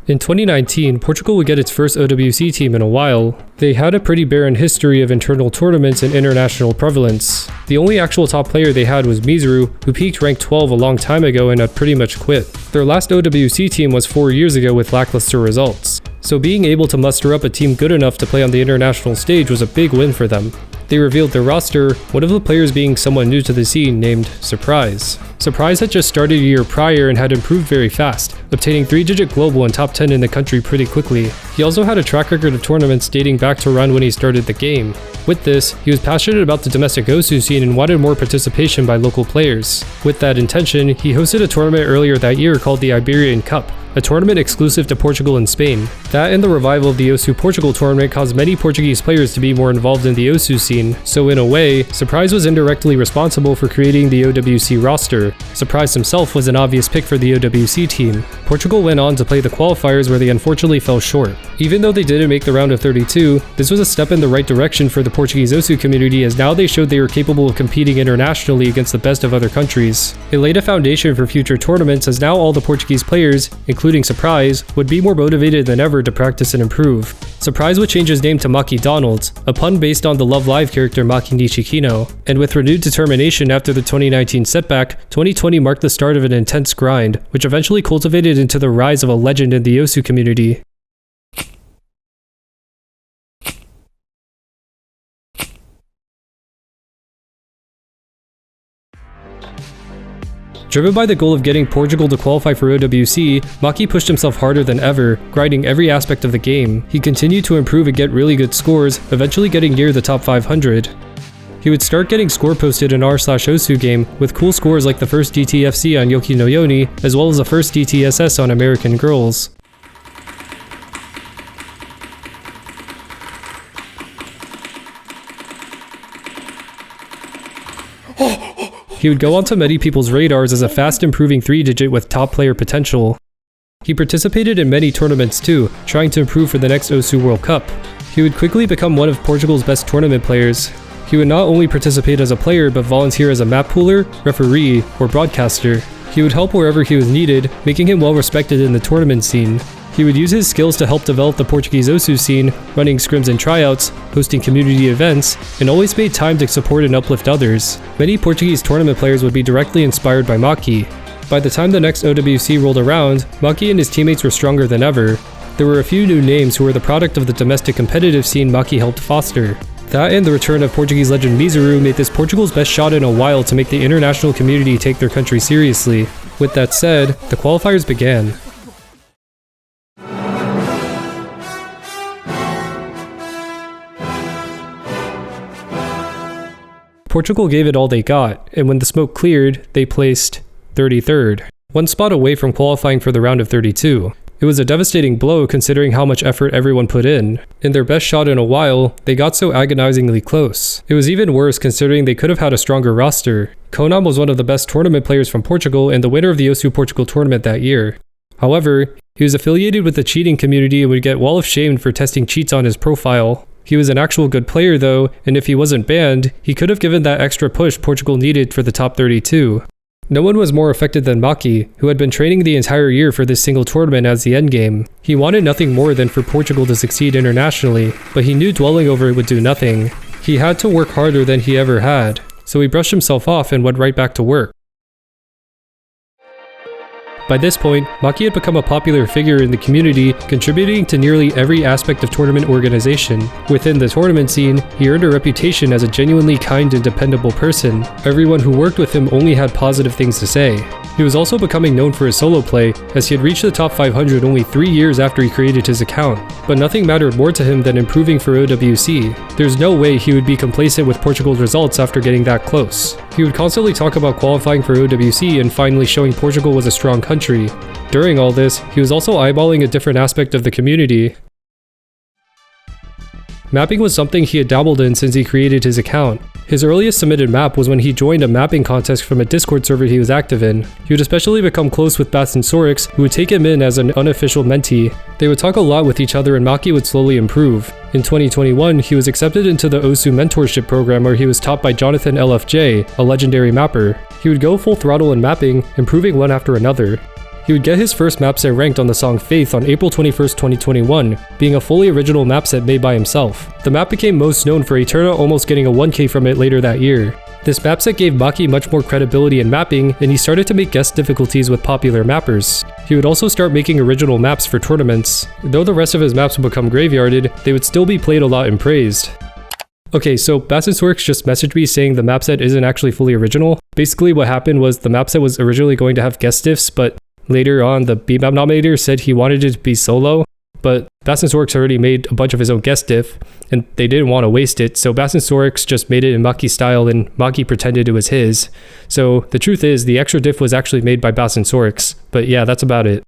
In 2019, Portugal would get its first OWC team in a while. They had a pretty barren history of internal tournaments and international prevalence. The only actual top player they had was Mizuru, who peaked rank 12 a long time ago and had pretty much quit. Their last OWC team was 4 years ago with lackluster results. So being able to muster up a team good enough to play on the international stage was a big win for them. They revealed their roster, one of the players being someone new to the scene named Surprise. Surprise had just started a year prior and had improved very fast, obtaining 3-digit global and top 10 in the country pretty quickly. He also had a track record of tournaments dating back to around when he started the game. With this, he was passionate about the domestic OSU scene and wanted more participation by local players. With that intention, he hosted a tournament earlier that year called the Iberian Cup, a tournament exclusive to Portugal and Spain. That and the revival of the OSU Portugal tournament caused many Portuguese players to be more involved in the OSU scene, so in a way, Surprise was indirectly responsible for creating the OWC roster. Surprise himself was an obvious pick for the OWC team. Portugal went on to play the qualifiers where they unfortunately fell short. Even though they didn't make the round of 32, this was a step in the right direction for the Portuguese OSU community, as now they showed they were capable of competing internationally against the best of other countries. It laid a foundation for future tournaments, as now all the Portuguese players, including Surprise, would be more motivated than ever to practice and improve. Surprise would change his name to MakiDonalds, a pun based on the Love Live character Maki Nishikino, and with renewed determination after the 2019 setback, 2020 marked the start of an intense grind, which eventually cultivated into the rise of a legend in the OSU community. Driven by the goal of getting Portugal to qualify for OWC, Maki pushed himself harder than ever, grinding every aspect of the game. He continued to improve and get really good scores, eventually getting near the top 500. He would start getting score posted in r/OSU game, with cool scores like the first DTFC on Yoki no Yoni, as well as the first DTSS on American Girls. He would go onto many people's radars as a fast improving 3-digit with top player potential. He participated in many tournaments too, trying to improve for the next OSU World Cup. He would quickly become one of Portugal's best tournament players. He would not only participate as a player but volunteer as a map pooler, referee, or broadcaster. He would help wherever he was needed, making him well respected in the tournament scene. He would use his skills to help develop the Portuguese OSU scene, running scrims and tryouts, hosting community events, and always made time to support and uplift others. Many Portuguese tournament players would be directly inspired by Maki. By the time the next OWC rolled around, Maki and his teammates were stronger than ever. There were a few new names who were the product of the domestic competitive scene Maki helped foster. That and the return of Portuguese legend Mizuru made this Portugal's best shot in a while to make the international community take their country seriously. With that said, the qualifiers began. Portugal gave it all they got, and when the smoke cleared, they placed 33rd, one spot away from qualifying for the round of 32. It was a devastating blow considering how much effort everyone put in. In their best shot in a while, they got so agonizingly close. It was even worse considering they could have had a stronger roster. Konam was one of the best tournament players from Portugal and the winner of the OSU Portugal tournament that year. However, he was affiliated with the cheating community and would get wall of shamed for testing cheats on his profile. He was an actual good player though, and if he wasn't banned, he could have given that extra push Portugal needed for the top 32. No one was more affected than Maki, who had been training the entire year for this single tournament as the endgame. He wanted nothing more than for Portugal to succeed internationally, but he knew dwelling over it would do nothing. He had to work harder than he ever had, so he brushed himself off and went right back to work. By this point, Maki had become a popular figure in the community, contributing to nearly every aspect of tournament organization. Within the tournament scene, he earned a reputation as a genuinely kind and dependable person. Everyone who worked with him only had positive things to say. He was also becoming known for his solo play, as he had reached the top 500 only 3 years after he created his account. But nothing mattered more to him than improving for OWC. There's no way he would be complacent with Portugal's results after getting that close. He would constantly talk about qualifying for OWC and finally showing Portugal was a strong country. During all this, he was also eyeballing a different aspect of the community. Mapping was something he had dabbled in since he created his account. His earliest submitted map was when he joined a mapping contest from a Discord server he was active in. He would especially become close with Basensorex, who would take him in as an unofficial mentee. They would talk a lot with each other and Maki would slowly improve. In 2021, he was accepted into the OSU mentorship program where he was taught by Jonathan LFJ, a legendary mapper. He would go full throttle in mapping, improving one after another. He would get his first map set ranked on the song Faith on April 21st, 2021, being a fully original map set made by himself. The map became most known for Eterna almost getting a 1K from it later that year. This map set gave Maki much more credibility in mapping, and he started to make guest difficulties with popular mappers. He would also start making original maps for tournaments. Though the rest of his maps would become graveyarded, they would still be played a lot and praised. Okay, so Basensorex just messaged me saying the map set isn't actually fully original. Basically what happened was the map set was originally going to have guest diffs, but later on the BMAP nominator said he wanted it to be solo, but Basensorex already made a bunch of his own guest diff, and they didn't want to waste it, so Basensorex just made it in Maki style and Maki pretended it was his. So the truth is, the extra diff was actually made by Basensorex, but yeah, that's about it.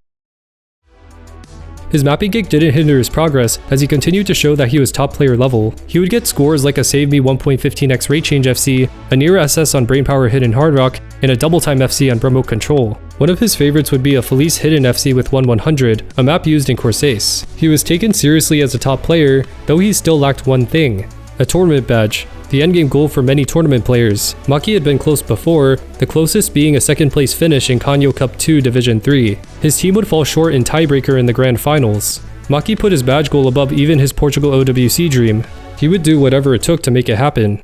His mapping gig didn't hinder his progress, as he continued to show that he was top player level. He would get scores like a Save Me 1.15x rate change FC, a near SS on Brainpower Hidden Hard Rock, and a double time FC on Remote Control. One of his favorites would be a Felicia Hidden FC with 1/100, a map used in Corsace. He was taken seriously as a top player, though he still lacked one thing: a tournament badge, the endgame goal for many tournament players. Maki had been close before, the closest being a second place finish in Kanyo Cup 2 Division 3. His team would fall short in tiebreaker in the grand finals. Maki put his badge goal above even his Portugal OWC dream. He would do whatever it took to make it happen.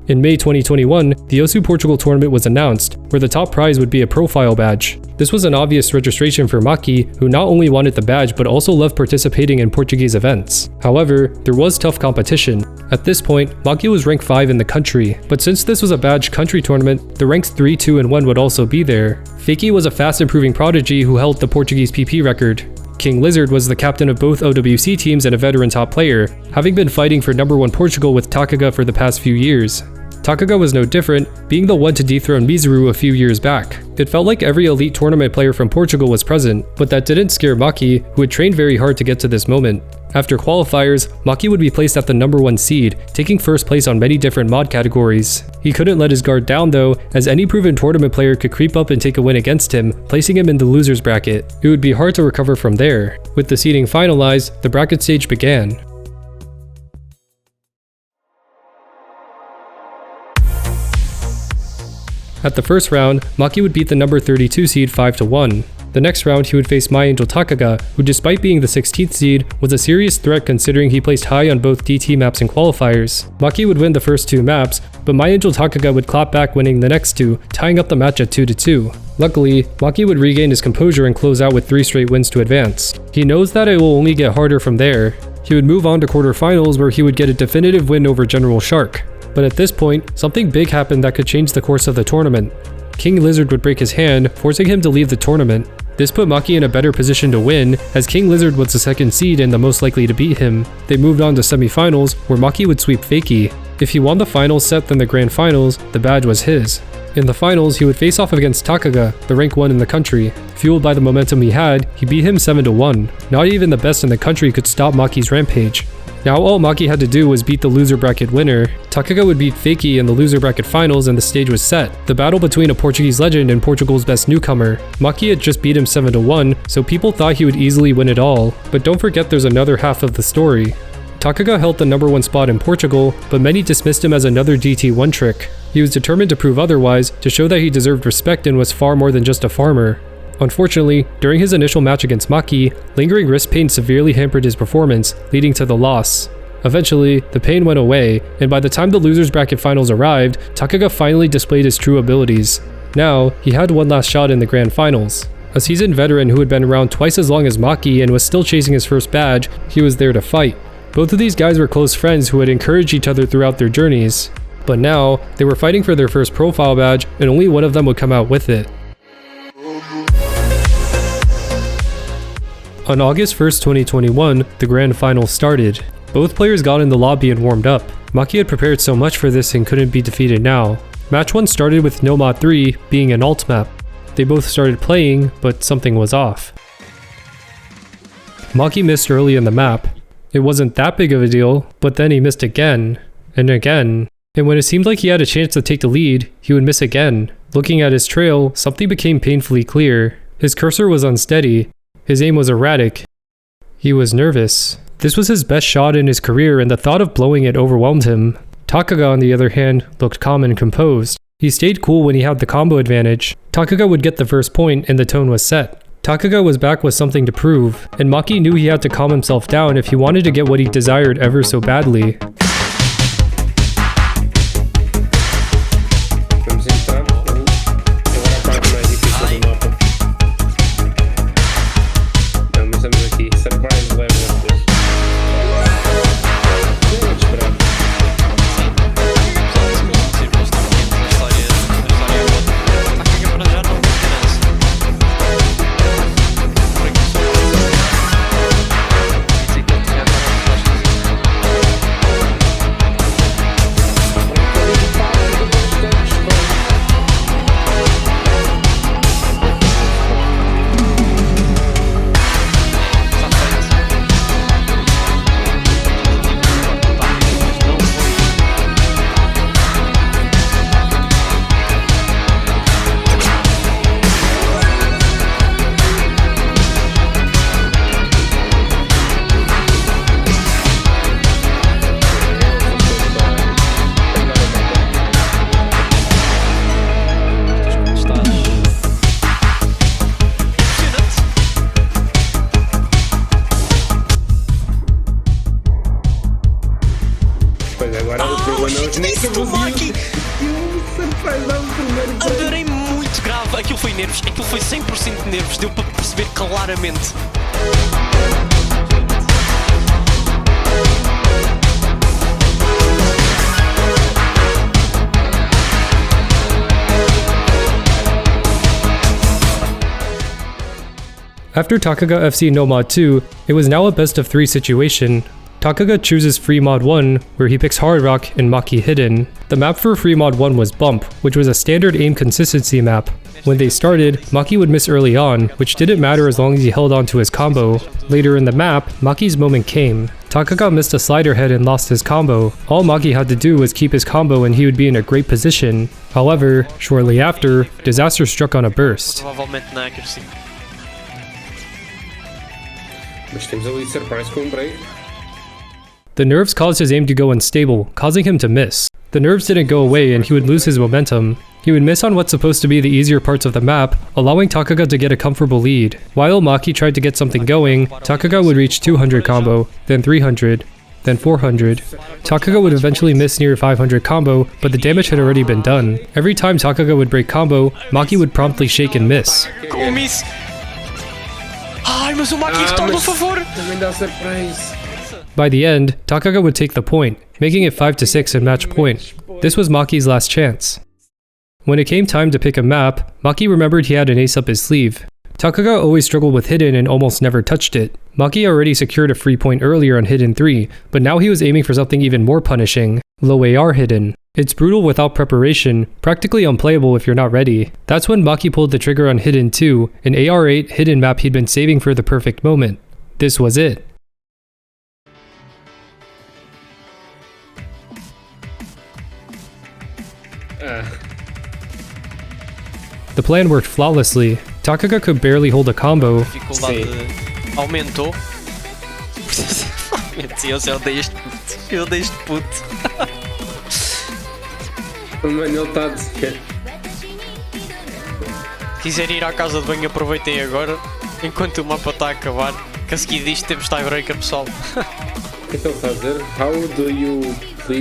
In May 2021, the Osu Portugal tournament was announced, where the top prize would be a profile badge. This was an obvious registration for Maki, who not only wanted the badge but also loved participating in Portuguese events. However, there was tough competition. At this point, Maki was ranked 5 in the country, but since this was a badge country tournament, the ranks 3, 2, and 1 would also be there. Fakey was a fast improving prodigy who held the Portuguese PP record. King Lizard was the captain of both OWC teams and a veteran top player, having been fighting for #1 Portugal with Takaga for the past few years. Takaga was no different, being the one to dethrone Mizuru a few years back. It felt like every elite tournament player from Portugal was present, but that didn't scare Maki, who had trained very hard to get to this moment. After qualifiers, Maki would be placed at the #1 seed, taking first place on many different mod categories. He couldn't let his guard down though, as any proven tournament player could creep up and take a win against him, placing him in the losers bracket. It would be hard to recover from there. With the seeding finalized, the bracket stage began. At the first round, Maki would beat the number 32 seed 5-1. The next round, he would face My Angel Takaga, who despite being the 16th seed, was a serious threat considering he placed high on both DT maps and qualifiers. Maki would win the first 2 maps, but My Angel Takaga would clap back winning the next 2, tying up the match at 2-2. Luckily, Maki would regain his composure and close out with 3 straight wins to advance. He knows that it will only get harder from there. He would move on to quarterfinals where he would get a definitive win over General Shark. But at this point, something big happened that could change the course of the tournament. King Lizard would break his hand, forcing him to leave the tournament. This put Maki in a better position to win, as King Lizard was the second seed and the most likely to beat him. They moved on to semifinals, where Maki would sweep Fakey. If he won the finals set then the grand finals, the badge was his. In the finals, he would face off against Takaga, the rank 1 in the country. Fueled by the momentum he had, he beat him 7-1. Not even the best in the country could stop Maki's rampage. Now all Maki had to do was beat the loser bracket winner. Takaga would beat Fakey in the loser bracket finals and the stage was set. The battle between a Portuguese legend and Portugal's best newcomer. Maki had just beat him 7-1, so people thought he would easily win it all. But don't forget there's another half of the story. Takaga held the #1 spot in Portugal, but many dismissed him as another DT1 trick. He was determined to prove otherwise, to show that he deserved respect and was far more than just a farmer. Unfortunately, during his initial match against Maki, lingering wrist pain severely hampered his performance, leading to the loss. Eventually, the pain went away, and by the time the losers bracket finals arrived, Takaga finally displayed his true abilities. Now, he had one last shot in the grand finals. A seasoned veteran who had been around twice as long as Maki and was still chasing his first badge, he was there to fight. Both of these guys were close friends who had encouraged each other throughout their journeys. But now, they were fighting for their first profile badge, and only one of them would come out with it. On August 1st, 2021, the grand finals started. Both players got in the lobby and warmed up. Maki had prepared so much for this and couldn't be defeated now. Match 1 started with Nomad 3 being an alt map. They both started playing, but something was off. Maki missed early in the map. It wasn't that big of a deal, but then he missed again, and again. And when it seemed like he had a chance to take the lead, he would miss again. Looking at his trail, something became painfully clear. His cursor was unsteady. His aim was erratic. He was nervous. This was his best shot in his career and the thought of blowing it overwhelmed him. Takaga, on the other hand, looked calm and composed. He stayed cool when he had the combo advantage. Takaga would get the first point and the tone was set. Takaga was back with something to prove, and Maki knew he had to calm himself down if he wanted to get what he desired ever so badly. Do Maki! Adorei muito grave. Aquilo foi nervos, aquilo foi 100% nervos, deu para perceber claramente. After Takaga FC no mod 2, it was now a best of 3 situation. Takaga chooses free mod 1, where he picks hard rock and Maki hidden. The map for free mod 1 was bump, which was a standard aim consistency map. When they started, Maki would miss early on, which didn't matter as long as he held on to his combo. Later in the map, Maki's moment came. Takaga missed a slider head and lost his combo. All Maki had to do was keep his combo and he would be in a great position. However, shortly after, disaster struck on a burst. Provavelmente na accuracy. Mas temos ali surprise com break. The nerves caused his aim to go unstable, causing him to miss. The nerves didn't go away and he would lose his momentum. He would miss on what's supposed to be the easier parts of the map, allowing Takaga to get a comfortable lead. While Maki tried to get something going, Takaga would reach 200 combo, then 300, then 400. Takaga would eventually miss near 500 combo, but the damage had already been done. Every time Takaga would break combo, Maki would promptly shake and miss. Com o miss! Ai, mas o Maki retorna, por favor! Também dá surprise. By the end, Takaga would take the point, making it 5-6 and match point. This was Maki's last chance. When it came time to pick a map, Maki remembered he had an ace up his sleeve. Takaga always struggled with hidden and almost never touched it. Maki already secured a free point earlier on hidden 3, but now he was aiming for something even more punishing, low AR hidden. It's brutal without preparation, practically unplayable if you're not ready. That's when Maki pulled the trigger on hidden 2, an AR8 hidden map he'd been saving for the perfect moment. This was it. The plan worked flawlessly. Takaga could barely hold a combo. A dificuldade aumentou. Eu odeio este puto. Eu odeio este puto. Mano, ele está a dizer. Quiser ir à casa de banho, aproveitem agora, enquanto o mapa está a acabar. Que a seguir disto temos tiebreaker, pessoal. O que é que ele está a dizer?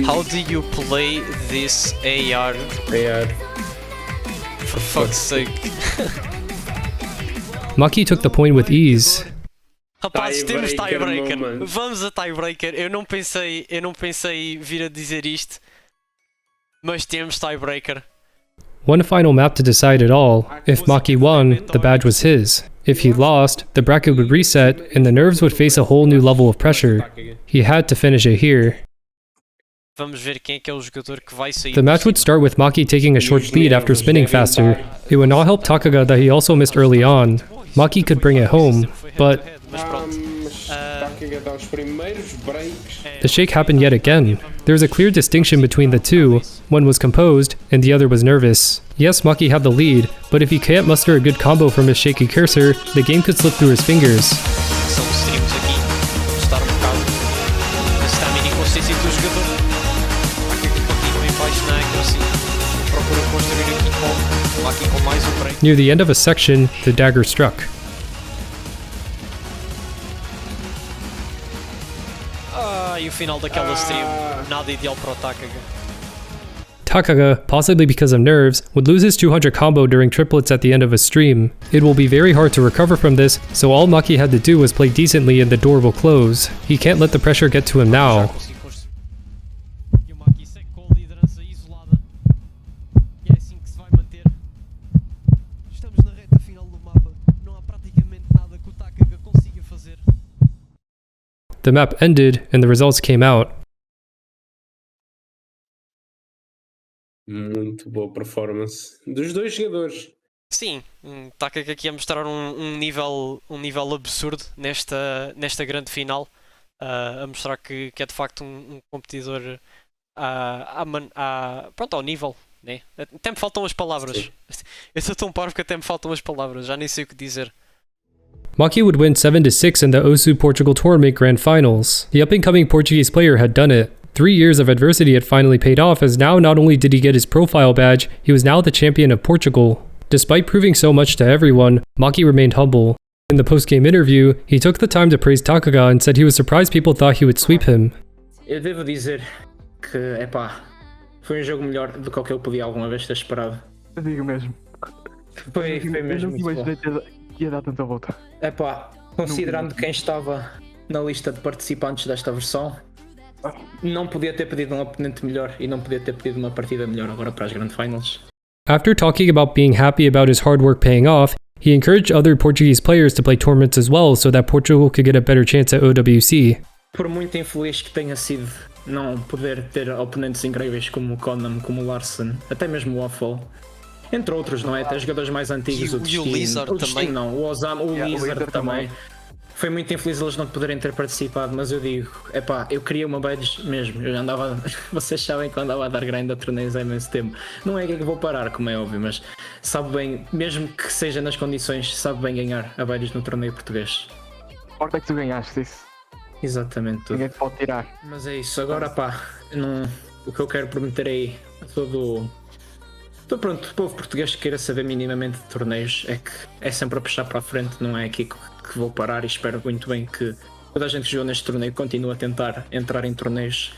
How do you play this AR? AR? For fuck's sake. Maki took the point with ease. Rapazes, temos tiebreaker. Moment. Vamos a tiebreaker. Eu não pensei vir a dizer isto, mas temos tiebreaker. One final map to decide it all. If Maki won, the badge was his. If he lost, the bracket would reset and the nerves would face a whole new level of pressure. He had to finish it here. Vamos ver quem é que é o jogador que vai sair. The match would start with Maki taking a short lead after spinning faster. It would not help Takaga that he also missed early on. Maki could bring it home, but the shake happened yet again. There was a clear distinction between the two. One was composed, and the other was nervous. Yes, Maki had the lead, but if he can't muster a good combo from his shaky cursor, the game could slip through his fingers. São streams aqui, testar bocado a stamina e consistência do jogador. Para que continue em baixo na accuracy. procura construir aqui com Maki com mais break. Near the end of a section, the dagger struck. E o final daquela stream, nada ideal para o Takaga. Takaga, possibly because of nerves, would lose his 200 combo during triplets at the end of a stream. It will be very hard to recover from this, so all Maki had to do was play decently and the door will close. He can't let the pressure get to him now. E o Maki segue com a liderança isolada. E é assim que se vai manter. Estamos na reta final do mapa. Não há praticamente nada que o Takaga consiga fazer. The map ended and the results came out. Muito boa performance dos dois jogadores. Sim, Takaga aqui a mostrar um nível absurdo nesta grande final, a mostrar que é de facto um competidor pronto, ao nível, né? Até me faltam as palavras. Sim. Eu estou tão parvo que até me faltam as palavras, já nem sei o que dizer. Maki would win 7-6 in the OSU Portugal Tournament Grand Finals. The up-and-coming Portuguese player had done it. 3 years of adversity had finally paid off, as now not only did he get his profile badge, he was now the champion of Portugal. Despite proving so much to everyone, Maki remained humble. In the post-game interview, he took the time to praise Takaga and said he was surprised people thought he would sweep him. Eu devo dizer que, foi jogo melhor do que o que eu podia alguma vez ter esperado. Eu digo mesmo. Foi mesmo muito bom. Ia dar tanta volta. Considerando quem estava na lista de participantes desta versão, não podia ter pedido um oponente melhor e não podia ter pedido uma partida melhor agora para as Grand Finals. After talking about being happy about his hard work paying off, he encouraged other Portuguese players to play tournaments as well so that Portugal could get a better chance at OWC. Por muito infeliz que tenha sido não poder ter oponentes incríveis como o Conan, como o Larsen, até mesmo o Waffle, entre outros, não é? Até jogadores mais antigos, e o Lizard também. Não, o Osama, o Lizard também. Foi muito infeliz eles não poderem ter participado, mas eu digo, eu queria uma badge mesmo. Eu andava, vocês sabem que eu andava a dar grind a torneios há imenso tempo. Não é que vou parar, como é óbvio, mas sabe bem, mesmo que seja nas condições, sabe bem ganhar a badges no torneio português. Importa que tu ganhaste isso. Exatamente tudo. Ninguém te pode tirar. Mas é isso, agora o que eu quero prometer aí a todo o povo português que queira saber minimamente de torneios é que é sempre a puxar para a frente, não é aqui que vou parar, e espero muito bem que toda a gente que jogou neste torneio continue a tentar entrar em torneios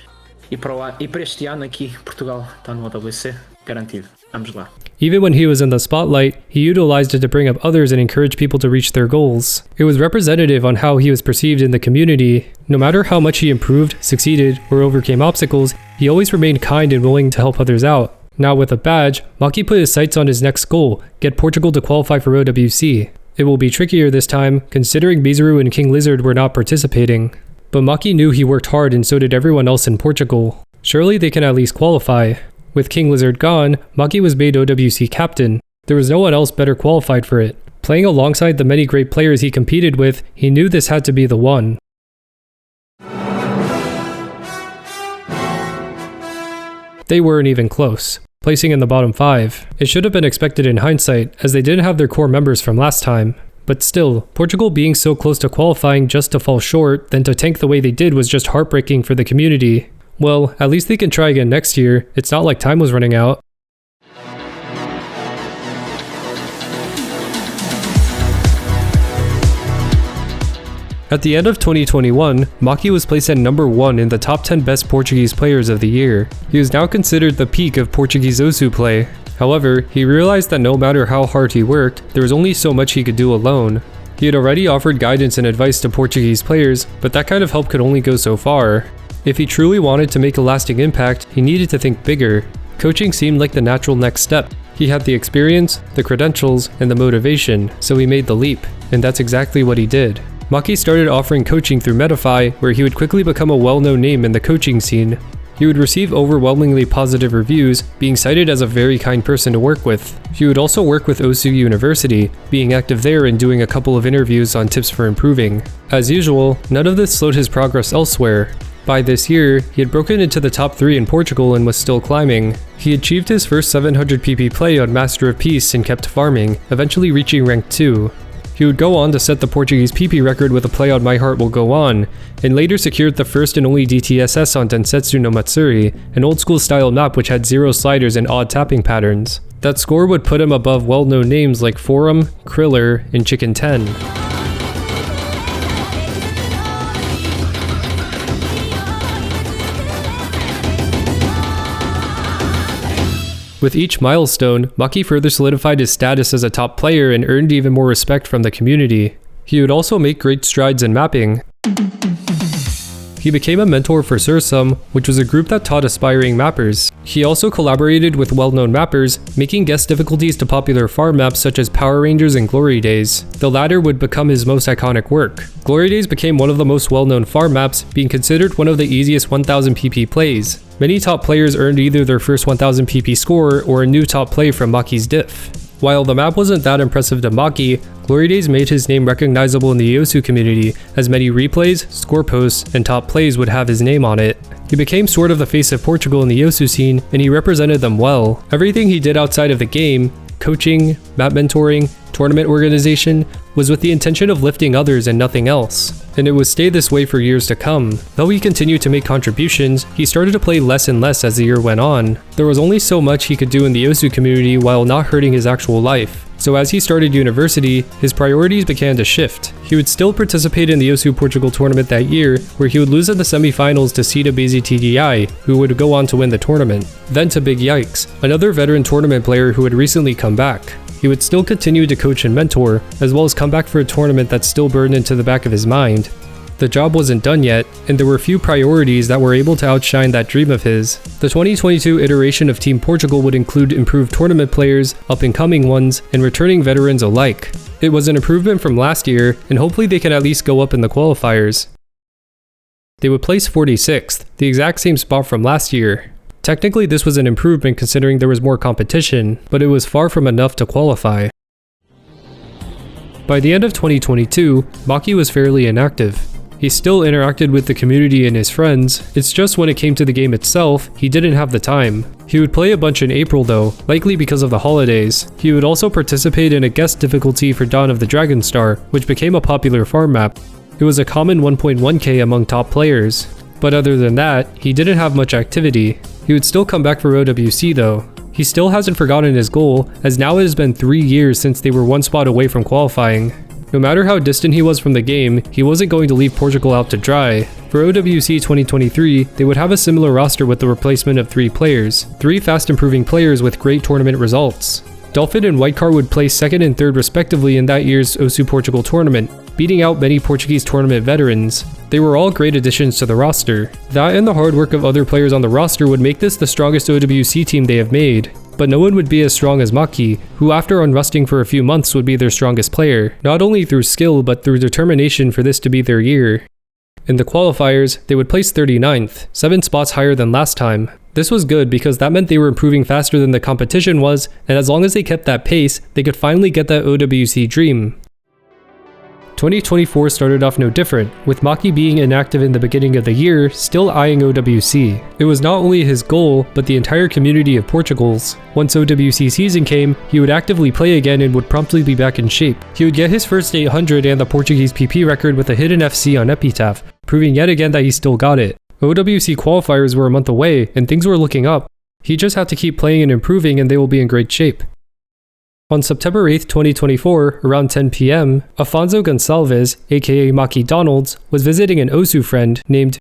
e para este ano aqui Portugal está no OWC, garantido. Vamos lá. Even when he was in the spotlight, he utilized it to bring up others and encourage people to reach their goals. It was representative on how he was perceived in the community. No matter how much he improved, succeeded, or overcame obstacles, he always remained kind and willing to help others out. Now with a badge, Maki put his sights on his next goal, get Portugal to qualify for OWC. It will be trickier this time, considering Mizuru and King Lizard were not participating. But Maki knew he worked hard and so did everyone else in Portugal. Surely they can at least qualify. With King Lizard gone, Maki was made OWC captain. There was no one else better qualified for it. Playing alongside the many great players he competed with, he knew this had to be the one. They weren't even close, placing in the bottom 5. It should have been expected in hindsight, as they didn't have their core members from last time. But still, Portugal being so close to qualifying just to fall short, then to tank the way they did was just heartbreaking for the community. Well, at least they can try again next year. It's not like time was running out. At the end of 2021, Maki was placed at number 1 in the top 10 best Portuguese players of the year. He was now considered the peak of Portuguese OSU play. However, he realized that no matter how hard he worked, there was only so much he could do alone. He had already offered guidance and advice to Portuguese players, but that kind of help could only go so far. If he truly wanted to make a lasting impact, he needed to think bigger. Coaching seemed like the natural next step. He had the experience, the credentials, and the motivation, so he made the leap, and that's exactly what he did. Maki started offering coaching through Medify, where he would quickly become a well-known name in the coaching scene. He would receive overwhelmingly positive reviews, being cited as a very kind person to work with. He would also work with OSU University, being active there and doing a couple of interviews on tips for improving. As usual, none of this slowed his progress elsewhere. By this year, he had broken into the top 3 in Portugal and was still climbing. He achieved his first 700 PP play on Master of Peace and kept farming, eventually reaching rank 2. He would go on to set the Portuguese PP record with a play on My Heart Will Go On, and later secured the first and only DTSS on Densetsu no Matsuri, an old school style map which had 0 sliders and odd tapping patterns. That score would put him above well-known names like Forum, Kriller, and Chicken 10. With each milestone, Maki further solidified his status as a top player and earned even more respect from the community. He would also make great strides in mapping. He became a mentor for Sursum, which was a group that taught aspiring mappers. He also collaborated with well-known mappers, making guest difficulties to popular farm maps such as Power Rangers and Glory Days. The latter would become his most iconic work. Glory Days became one of the most well-known farm maps, being considered one of the easiest 1000 PP plays. Many top players earned either their first 1000 PP score or a new top play from Maki's diff. While the map wasn't that impressive to Maki, Glory Days made his name recognizable in the Yosu community, as many replays, score posts, and top plays would have his name on it. He became sort of the face of Portugal in the Yosu scene, and he represented them well. Everything he did outside of the game, coaching, map mentoring, tournament organization, was with the intention of lifting others and nothing else. And it would stay this way for years to come. Though he continued to make contributions, he started to play less and less as the year went on. There was only so much he could do in the Yosu community while not hurting his actual life. So as he started university, his priorities began to shift. He would still participate in the Yosu Portugal tournament that year, where he would lose in the semifinals to Cida BZTDI, who would go on to win the tournament. Then to Big Yikes, another veteran tournament player who had recently come back. He would still continue to coach and mentor, as well as come back for a tournament that still burned into the back of his mind. The job wasn't done yet, and there were few priorities that were able to outshine that dream of his. The 2022 iteration of Team Portugal would include improved tournament players, up-and-coming ones, and returning veterans alike. It was an improvement from last year, and hopefully they can at least go up in the qualifiers. They would place 46th, the exact same spot from last year. Technically this was an improvement considering there was more competition, but it was far from enough to qualify. By the end of 2022, Maki was fairly inactive. He still interacted with the community and his friends, it's just when it came to the game itself, he didn't have the time. He would play a bunch in April though, likely because of the holidays. He would also participate in a guest difficulty for Dawn of the Dragon Star, which became a popular farm map. It was a common 1.1k among top players. But other than that, he didn't have much activity. He would still come back for OWC though. He still hasn't forgotten his goal, as now it has been 3 years since they were one spot away from qualifying. No matter how distant he was from the game, he wasn't going to leave Portugal out to dry. For OWC 2023, they would have a similar roster with the replacement of 3 players, 3 fast improving players with great tournament results. Dolphin and Whitecar would place 2nd and 3rd respectively in that year's OSU Portugal tournament, beating out many Portuguese tournament veterans. They were all great additions to the roster. That and the hard work of other players on the roster would make this the strongest OWC team they have made. But no one would be as strong as Maki, who after unrusting for a few months would be their strongest player, not only through skill but through determination for this to be their year. In the qualifiers, they would place 39th, 7 spots higher than last time. This was good because that meant they were improving faster than the competition was, and as long as they kept that pace, they could finally get that OWC dream. 2024 started off no different, with Maki being inactive in the beginning of the year, still eyeing OWC. It was not only his goal, but the entire community of Portugal's. Once OWC season came, he would actively play again and would promptly be back in shape. He would get his first 800 and the Portuguese PP record with a hidden FC on Epitaph, proving yet again that he still got it. OWC qualifiers were a month away, and things were looking up. He just had to keep playing and improving and they will be in great shape. On September 8th, 2024, around 10 PM, Afonso Gonçalves, aka MakiDonalds, was visiting an OSU friend named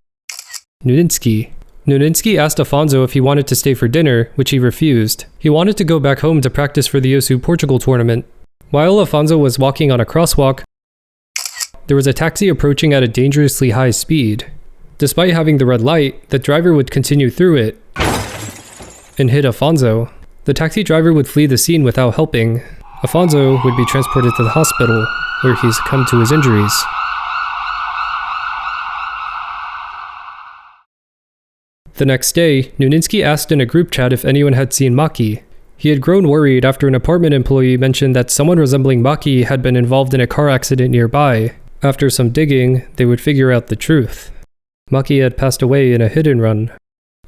Nuninski. Nuninski asked Afonso if he wanted to stay for dinner, which he refused. He wanted to go back home to practice for the OSU Portugal tournament. While Afonso was walking on a crosswalk, there was a taxi approaching at a dangerously high speed. Despite having the red light, the driver would continue through it and hit Afonso. The taxi driver would flee the scene without helping. Afonso would be transported to the hospital, where he succumbed to his injuries. The next day, Nuninski asked in a group chat if anyone had seen Maki. He had grown worried after an apartment employee mentioned that someone resembling Maki had been involved in a car accident nearby. After some digging, they would figure out the truth. Maki had passed away in a hit-and-run.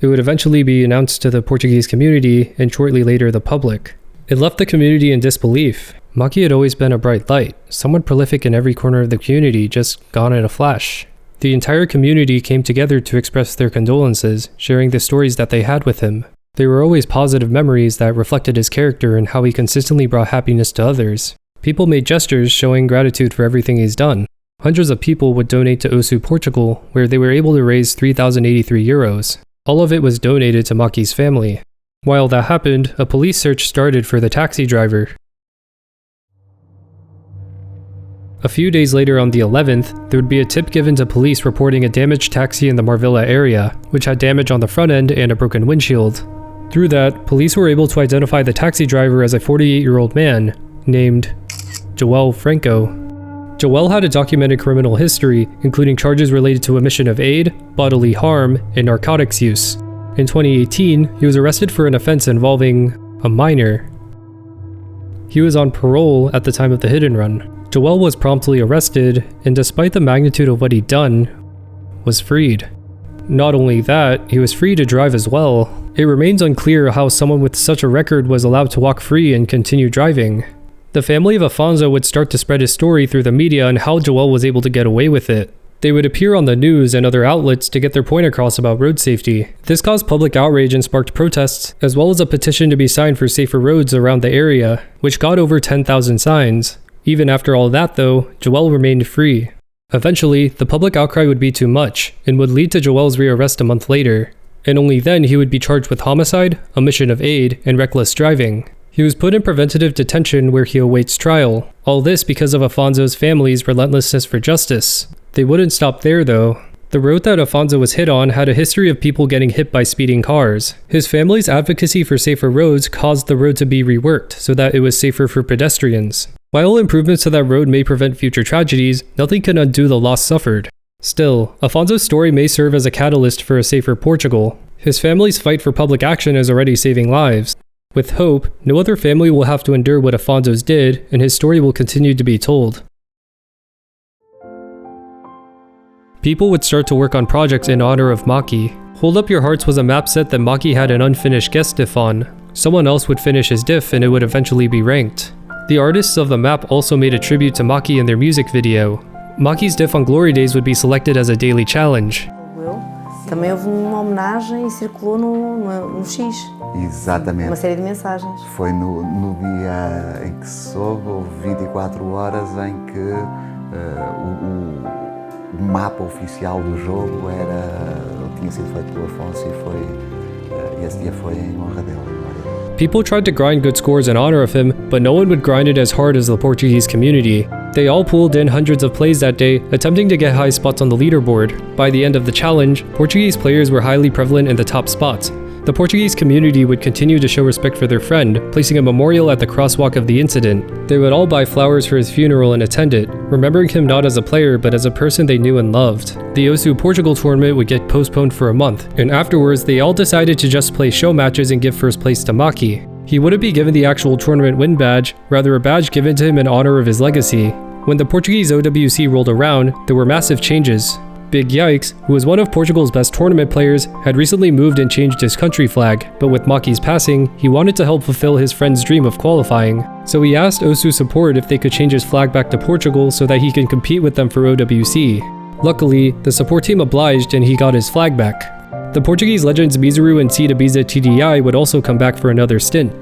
It would eventually be announced to the Portuguese community and shortly later the public. It left the community in disbelief. Maki had always been a bright light, someone prolific in every corner of the community, just gone in a flash. The entire community came together to express their condolences, sharing the stories that they had with him. They were always positive memories that reflected his character and how he consistently brought happiness to others. People made gestures showing gratitude for everything he's done. Hundreds of people would donate to OSU Portugal, where they were able to raise 3,083 euros. All of it was donated to Maki's family. While that happened, a police search started for the taxi driver. A few days later on the 11th, there would be a tip given to police reporting a damaged taxi in the Marvilla area, which had damage on the front end and a broken windshield. Through that, police were able to identify the taxi driver as a 48-year-old man named Joel Franco. Joel had a documented criminal history, including charges related to omission of aid, bodily harm, and narcotics use. In 2018, he was arrested for an offense involving a minor. He was on parole at the time of the hit and run. Joel was promptly arrested, and despite the magnitude of what he'd done, was freed. Not only that, he was free to drive as well. It remains unclear how someone with such a record was allowed to walk free and continue driving. The family of Afonso would start to spread his story through the media on how Joel was able to get away with it. They would appear on the news and other outlets to get their point across about road safety. This caused public outrage and sparked protests, as well as a petition to be signed for safer roads around the area, which got over 10,000 signs. Even after all that though, Joel remained free. Eventually, the public outcry would be too much, and would lead to Joel's rearrest a month later. And only then he would be charged with homicide, omission of aid, and reckless driving. He was put in preventative detention where he awaits trial. All this because of Afonso's family's relentlessness for justice. They wouldn't stop there though. The road that Afonso was hit on had a history of people getting hit by speeding cars. His family's advocacy for safer roads caused the road to be reworked so that it was safer for pedestrians. While improvements to that road may prevent future tragedies, nothing can undo the loss suffered. Still, Afonso's story may serve as a catalyst for a safer Portugal. His family's fight for public action is already saving lives. With hope, no other family will have to endure what Afonso's did, and his story will continue to be told. People would start to work on projects in honor of Maki. Hold Up Your Hearts was a map set that Maki had an unfinished guest diff on. Someone else would finish his diff and it would eventually be ranked. The artists of the map also made a tribute to Maki in their music video. Maki's diff on Glory Days would be selected as a daily challenge. Também houve uma homenagem e circulou no X. Exatamente. Uma série de mensagens. Foi no dia em que se soube, houve 24 horas em que o mapa oficial do jogo tinha sido feito pelo Afonso e esse dia foi em honra dele. People tried to grind good scores in honor of him, but no one would grind it as hard as the Portuguese community. They all pulled in hundreds of plays that day, attempting to get high spots on the leaderboard. By the end of the challenge, Portuguese players were highly prevalent in the top spots. The Portuguese community would continue to show respect for their friend, placing a memorial at the crosswalk of the incident. They would all buy flowers for his funeral and attend it, remembering him not as a player but as a person they knew and loved. The OSU Portugal tournament would get postponed for a month, and afterwards they all decided to just play show matches and give first place to Maki. He wouldn't be given the actual tournament win badge, rather a badge given to him in honor of his legacy. When the Portuguese OWC rolled around, there were massive changes. Big Yikes, who was one of Portugal's best tournament players, had recently moved and changed his country flag, but with Maki's passing, he wanted to help fulfill his friend's dream of qualifying. So he asked OSU support if they could change his flag back to Portugal so that he can compete with them for OWC. Luckily, the support team obliged and he got his flag back. The Portuguese legends Mizuru and Cida TDI would also come back for another stint.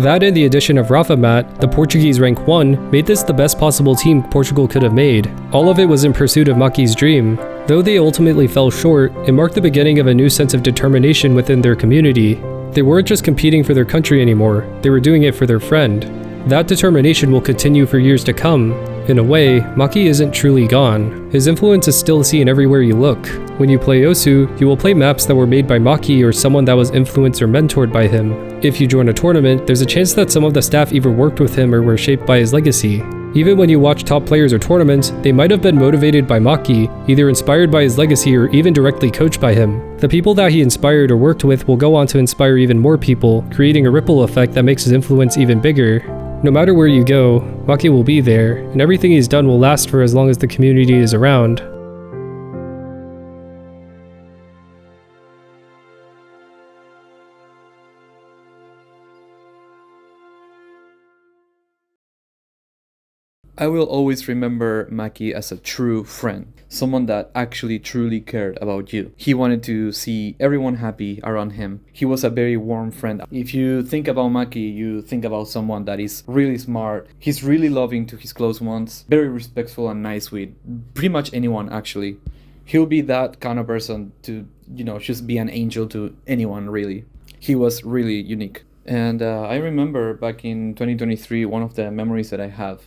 That and the addition of Rafa Mat, the Portuguese rank 1, made this the best possible team Portugal could have made. All of it was in pursuit of Maki's dream. Though they ultimately fell short, it marked the beginning of a new sense of determination within their community. They weren't just competing for their country anymore, they were doing it for their friend. That determination will continue for years to come. In a way, Maki isn't truly gone. His influence is still seen everywhere you look. When you play OSU, you will play maps that were made by Maki or someone that was influenced or mentored by him. If you join a tournament, there's a chance that some of the staff either worked with him or were shaped by his legacy. Even when you watch top players or tournaments, they might have been motivated by Maki, either inspired by his legacy or even directly coached by him. The people that he inspired or worked with will go on to inspire even more people, creating a ripple effect that makes his influence even bigger. No matter where you go, Maki will be there, and everything he's done will last for as long as the community is around. I will always remember Maki as a true friend, someone that actually truly cared about you. He wanted to see everyone happy around him. He was a very warm friend. If you think about Maki, you think about someone that is really smart. He's really loving to his close ones, very respectful and nice with pretty much anyone actually. He'll be that kind of person to, just be an angel to anyone really. He was really unique. And I remember back in 2023, one of the memories that I have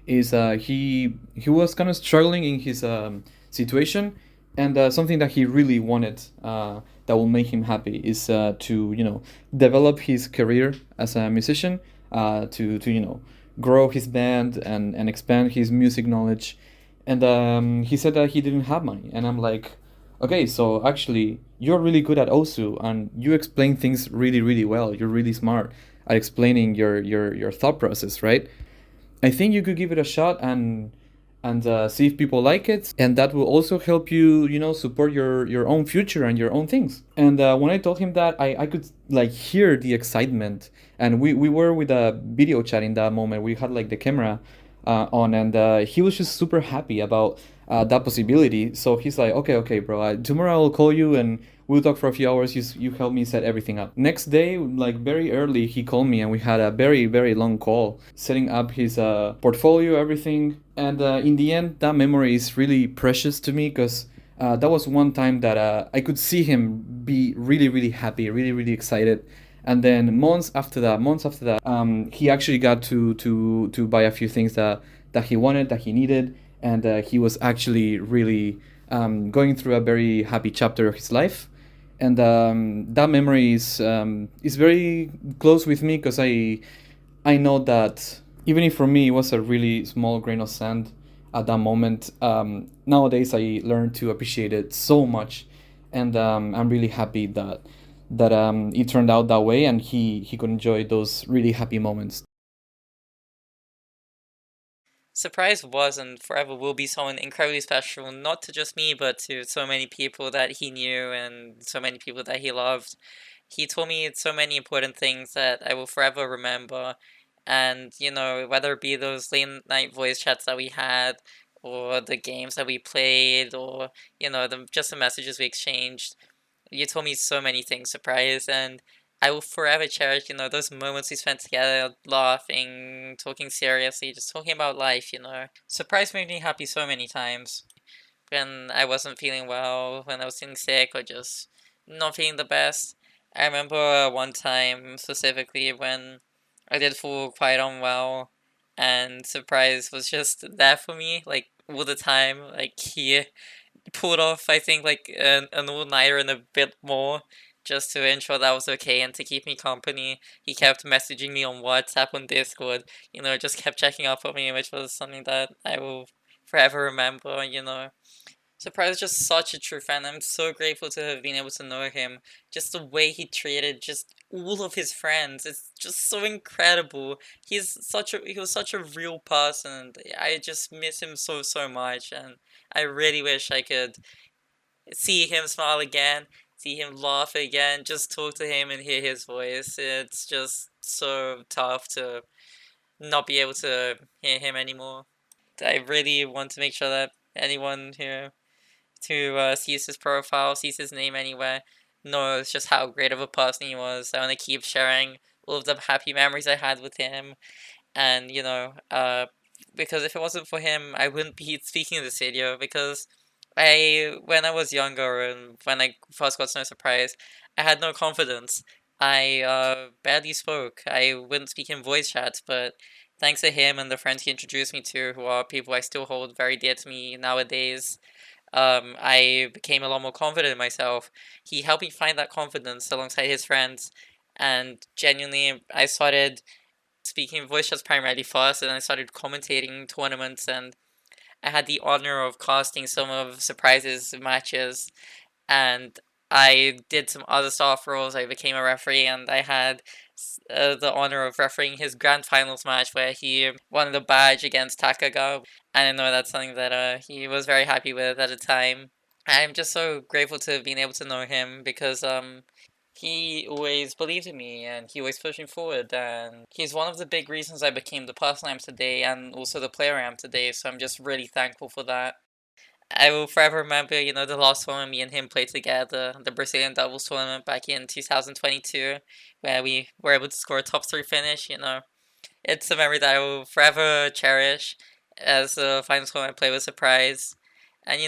is he was kind of struggling in his situation, and something that he really wanted that will make him happy is to develop his career as a musician, to grow his band and expand his music knowledge. And he said that he didn't have money, and I'm like, okay, so actually you're really good at Osu and you explain things really really well. You're really smart at explaining your thought process, right? I think you could give it a shot and see if people like it, and that will also help you, support your own future and your own things. And when I told him that, I could like hear the excitement, and we were with a video chat in that moment. We had like the camera on, and he was just super happy about that possibility. So he's like, okay, bro, tomorrow I'll call you and we'll talk for a few hours. You help me set everything up. Next day, like very early, he called me and we had a very, very long call, setting up his portfolio, everything. And in the end, that memory is really precious to me because that was one time that I could see him be really, really happy, really, really excited. And then months after that, he actually got to buy a few things that he wanted, that he needed. And he was actually really going through a very happy chapter of his life. And that memory is very close with me because I know that even if for me it was a really small grain of sand at that moment, nowadays I learned to appreciate it so much, and I'm really happy that it turned out that way, and he could enjoy those really happy moments. Surprise was and forever will be someone incredibly special, not to just me, but to so many people that he knew and so many people that he loved. He told me so many important things that I will forever remember. And, whether it be those late night voice chats that we had, or the games that we played, or, just the messages we exchanged, you told me so many things, Surprise, and I will forever cherish, those moments we spent together, laughing, talking seriously, just talking about life. Surprise made me happy so many times. When I wasn't feeling well, when I was feeling sick, or just not feeling the best. I remember one time specifically when I did feel quite unwell, and Surprise was just there for me, like, all the time. Like, he pulled off, I think, like an all-nighter and a bit more just to ensure that I was okay and to keep me company. He kept messaging me on WhatsApp, on Discord, just kept checking up on me, which was something that I will forever remember. Surprise is just such a true fan. I'm so grateful to have been able to know him. Just the way he treated just all of his friends. It's just so incredible. He was such a real person. I just miss him so, so much, and I really wish I could see him smile again, see him laugh again, just talk to him and hear his voice. It's just so tough to not be able to hear him anymore. I really want to make sure that anyone who sees his profile, sees his name anywhere, knows just how great of a person he was. I want to keep sharing all of the happy memories I had with him, and because if it wasn't for him, I wouldn't be speaking in this video, because when I was younger and when I first got to know Surprise, I had no confidence. I barely spoke. I wouldn't speak in voice chats, but thanks to him and the friends he introduced me to, who are people I still hold very dear to me nowadays, I became a lot more confident in myself. He helped me find that confidence alongside his friends, and genuinely, I started speaking voice chats primarily first, and I started commentating tournaments, and I had the honor of casting some of Surprise's matches, and I did some other staff roles. I became a referee, and I had the honor of refereeing his grand finals match where he won the badge against Takaga. And I know that's something that he was very happy with at the time. I'm just so grateful to have been able to know him, because he always believed in me and he always pushed me forward, and he's one of the big reasons I became the person I am today and also the player I am today, so I'm just really thankful for that. I will forever remember, the last tournament me and him played together, the Brazilian doubles tournament back in 2022, where we were able to score a top 3 finish, It's a memory that I will forever cherish as the final tournament I played with Surprise. And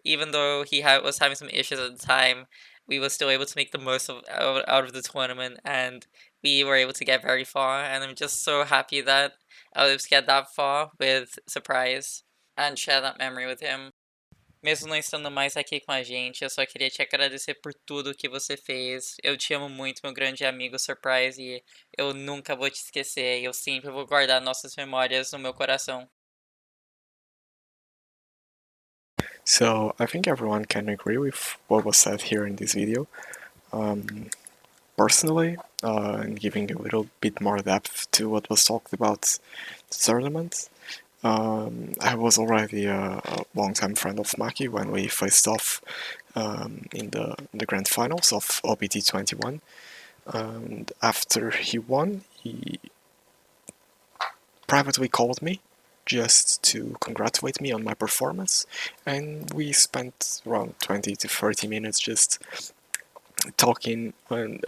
even though he was having some issues at the time, we were still able to make the most out of the tournament, and we were able to get very far. And I'm just so happy that I was able to get that far with Surprise and share that memory with him. Mesmo não estando mais aqui com a gente, eu só queria te agradecer por tudo que você fez. Eu te amo muito, meu grande amigo Surprise, e eu nunca vou te esquecer. Eu sempre vou guardar nossas memórias no meu coração. So I think everyone can agree with what was said here in this video. Personally, and giving a little bit more depth to what was talked about the tournament, I was already a long-time friend of Maki when we faced off in the grand finals of OBT 21, and after he won, he privately called me just to congratulate me on my performance, and we spent around 20 to 30 minutes just talking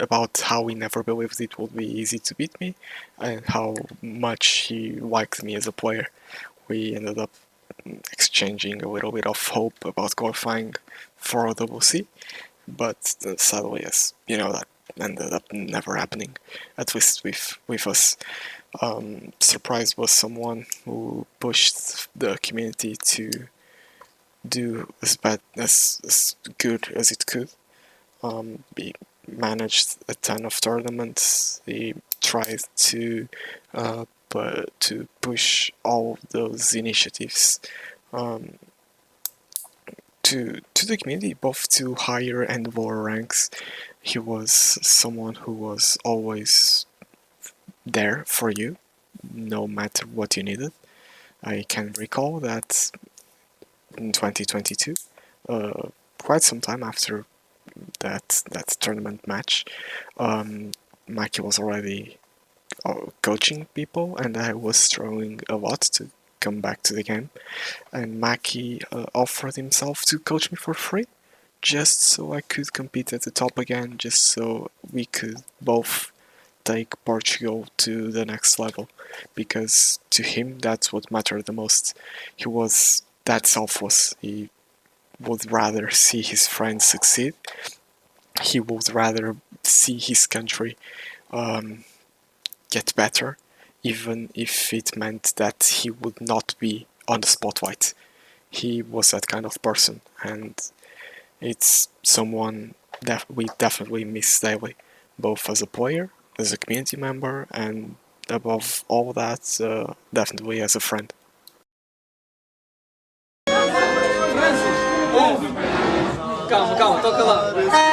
about how he never believed it would be easy to beat me and how much he liked me as a player. We ended up exchanging a little bit of hope about qualifying for OWC, but sadly, as you know, that ended up never happening, at least with us. Surprise was someone who pushed the community to do as good as it could. He managed a ton of tournaments. He tried to push all those initiatives to the community, both to higher and lower ranks. He was someone who was always there for you, no matter what you needed. I can recall that in 2022, quite some time after that tournament match, Maki was already coaching people, and I was struggling a lot to come back to the game. And Maki offered himself to coach me for free, just so I could compete at the top again, just so we could both take Portugal to the next level, because to him that's what mattered the most. He was that selfless. He would rather see his friends succeed. He would rather see his country get better, even if it meant that he would not be on the spotlight. He was that kind of person, and it's someone that we definitely miss daily, both as a player, as a community member, and above all that, definitely as a friend. Calma, toca lá.